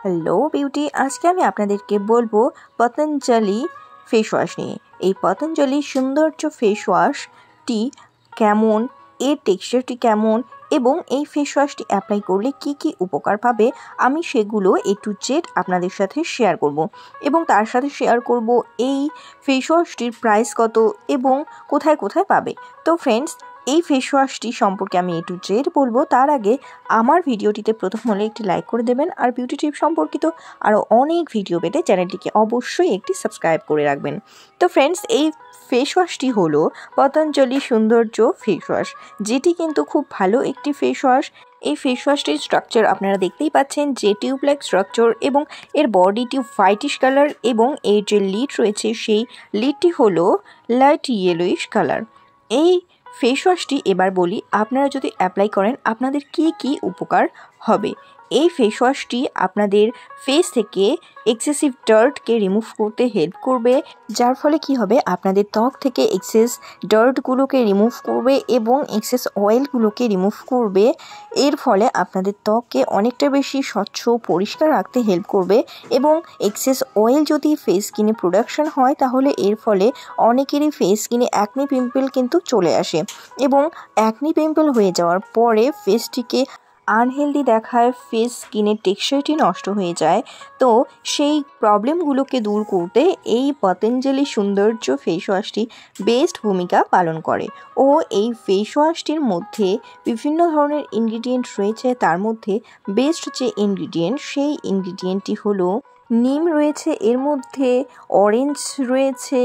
Hello beauty, আজকে আমি আপনাদেরকে বলবো পতঞ্জলি ফেস ওয়াশ নিয়ে। এই পতঞ্জলি সৌন্দর্য ফেস ওয়াশটি কেমন, এর টেক্সচারটি কেমন এবং এই ফেস ওয়াশটি অ্যাপ্লাই করলে কি কি উপকার পাবে আমি সেগুলো A to Z আপনাদের সাথে শেয়ার করব এবং তার সাথে শেয়ার করব এই ফেস ওয়াশটির প্রাইস কত এবং কোথায় কোথায় পাবে। তো ফ্রেন্ডস, এই ফেস ওয়াশটি সম্পর্কে আমি A to Z বলবো। তার আগে আমার ভিডিওটিতে প্রথম হলে একটি লাইক করে দেবেন, আর বিউটি টিপ সম্পর্কিত আরও অনেক ভিডিও পেতে চ্যানেলটিকে অবশ্যই একটি সাবস্ক্রাইব করে রাখবেন। তো ফ্রেন্ডস, এই ফেস ওয়াশটি হলো পতঞ্জলি সৌন্দর্য ফেস ওয়াশ, যেটি কিন্তু খুব ভালো একটি ফেস ওয়াশ। এই ফেস ওয়াশটির স্ট্রাকচার আপনারা দেখতেই পাচ্ছেন, যে টিউব লাইক স্ট্রাকচার এবং এর বডিটি হোয়াইটিশ কালার এবং এর যে লিড রয়েছে সেই লিডটি হলো লাইট ইয়েলোইশ কালার। এই ফেস ওয়াশটি এবার বলি আপনারা যদি অ্যাপ্লাই করেন আপনাদের কি কি উপকার হবে। এই ফেস ওয়াশটি আপনাদের ফেস থেকে এক্সেসিভ ডার্টকে রিমুভ করতে হেল্প করবে, যার ফলে কি হবে আপনাদের ত্বক থেকে এক্সেস ডার্টগুলোকে রিমুভ করবে এবং এক্সেস অয়েলগুলোকে রিমুভ করবে। এর ফলে আপনাদের ত্বককে অনেকটা বেশি স্বচ্ছ পরিষ্কার রাখতে হেল্প করবে এবং এক্সেস অয়েল যদি ফেস স্কিনে প্রোডাকশন হয় তাহলে এর ফলে অনেকেরই ফেস স্কিনে অ্যাকনি পিম্পল কিন্তু চলে আসে এবং অ্যাকনি পিম্পল হয়ে যাওয়ার পরে ফেসটিকে আনহেলদি দেখায়, ফেস স্কিনের টেক্সচারটি নষ্ট হয়ে যায়। তো সেই প্রবলেমগুলোকে দূর করতে এই পতঞ্জলি সৌন্দর্য ফেস ওয়াশটি বেস্ট ভূমিকা পালন করে। ও এই ফেস ওয়াশটির মধ্যে বিভিন্ন ধরনের ইনগ্রিডিয়েন্ট রয়েছে, তার মধ্যে বেস্ট যে ইনগ্রিডিয়েন্ট সেই ইনগ্রিডিয়েন্টটি হলো নিম রয়েছে, এর মধ্যে অরেঞ্জ রয়েছে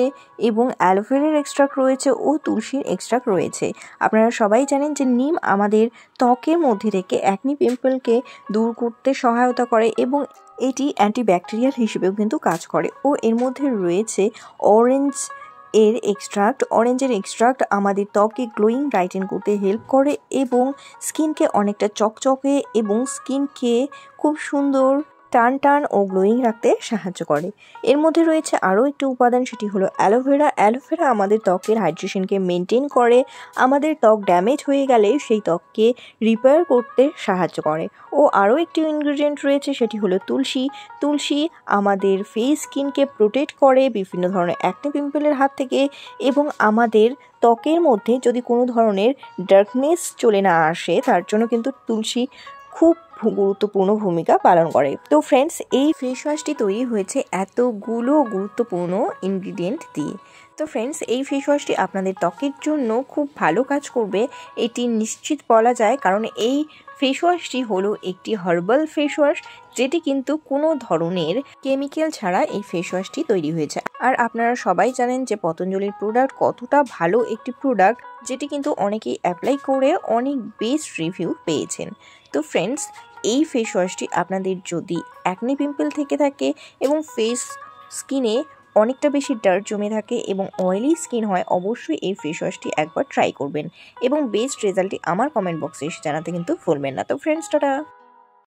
এবং অ্যালোভেরার এক্সট্রাক্ট রয়েছে ও তুলসীর এক্সট্রাক্ট রয়েছে। আপনারা সবাই জানেন যে নিম আমাদের ত্বকের মধ্যে থেকে অ্যাকনি পিম্পলকে দূর করতে সহায়তা করে এবং এটি অ্যান্টিব্যাকটেরিয়াল হিসেবেও কিন্তু কাজ করে। ও এর মধ্যে রয়েছে অরেঞ্জের এক্সট্রাক্ট আমাদের ত্বকে গ্লোয়িং ব্রাইটেন করতে হেল্প করে এবং স্কিনকে অনেকটা চকচকে এবং স্কিনকে খুব সুন্দর টান ও গ্লোয়িং রাখতে সাহায্য করে। এর মধ্যে রয়েছে আরও একটি উপাদান, সেটি হলো অ্যালোভেরা। অ্যালোভেরা আমাদের ত্বকের হাইড্রেশনকে মেনটেন করে, আমাদের ত্বক ড্যামেজ হয়ে গেলে সেই ত্বককে রিপেয়ার করতে সাহায্য করে। ও আরও একটি ইনগ্রিডিয়েন্ট রয়েছে, সেটি হলো তুলসী। তুলসী আমাদের ফেস স্কিনকে প্রোটেক্ট করে বিভিন্ন ধরনের অ্যাকনি পিম্পলের হাত থেকে এবং আমাদের ত্বকের মধ্যে যদি কোনো ধরনের ডার্কনেস চলে না আসে তার জন্য কিন্তু তুলসী খুব গুরুত্বপূর্ণ ভূমিকা পালন করে। তো ফ্রেন্ডস, এই ফেস ওয়াশটি তৈরি হয়েছে এতগুলো গুরুত্বপূর্ণ ইনগ্রিডিয়েন্ট দিয়ে। তো ফ্রেন্ডস, এই ফেস ওয়াশটি আপনাদের ত্বকের জন্য খুব ভালো কাজ করবে এটি নিশ্চিত বলা যায়, কারণ এই ফেস ওয়াশটি হলো একটি হার্বাল ফেস ওয়াশ, যেটি কিন্তু কোনো ধরনের কেমিক্যাল ছাড়া এই ফেস ওয়াশটি তৈরি হয়েছে। আর আপনারা সবাই জানেন যে পতঞ্জলির প্রোডাক্ট কতটা ভালো একটি প্রোডাক্ট, যেটি কিন্তু অনেকেই অ্যাপ্লাই করে অনেক বেস্ট রিভিউ পেয়েছেন। তো ফ্রেন্ডস, এই ফেস ওয়াশটি আপনাদের যদি অ্যাকনি পিম্পল থেকে থাকে এবং ফেস স্কিনে অনেকটা বেশি ডার্ট জমে থাকে এবং অয়েলি স্কিন হয়, অবশ্যই এই ফেস ওয়াশটি একবার ট্রাই করবেন এবং বেস্ট রেজাল্টটি আমার কমেন্ট বক্সে এসে জানাতে কিন্তু ভুলবেন না। তো ফ্রেন্ডস, টাটা।